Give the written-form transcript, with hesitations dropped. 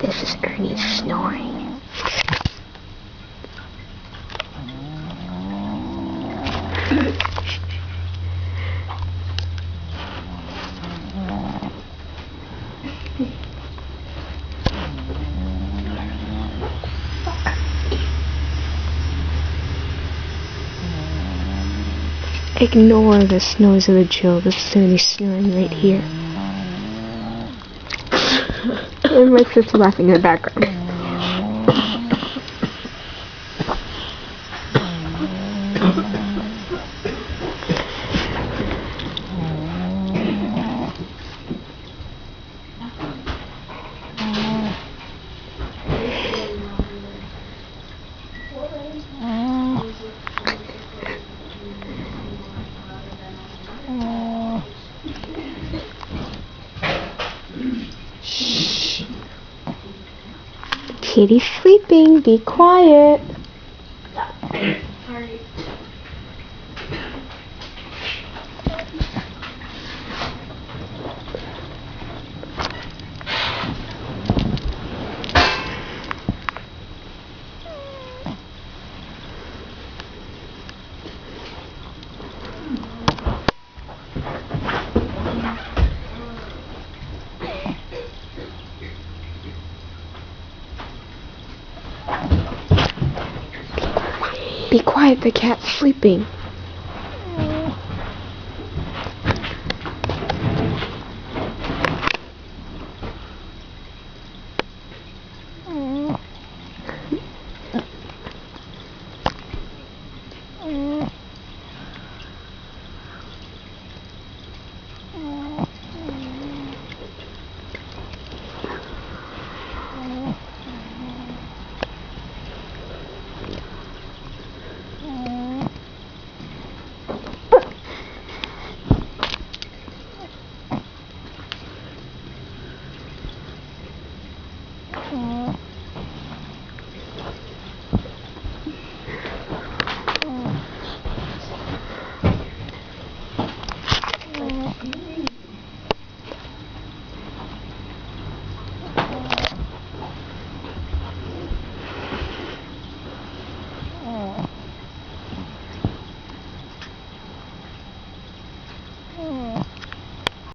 This is Ernie snoring. Ignore the snores of the Jill. This is Ernie snoring right here. And my sister laughing in the background. Shh. Kitty's sleeping. Be quiet. Sorry. Be quiet. The cat's sleeping.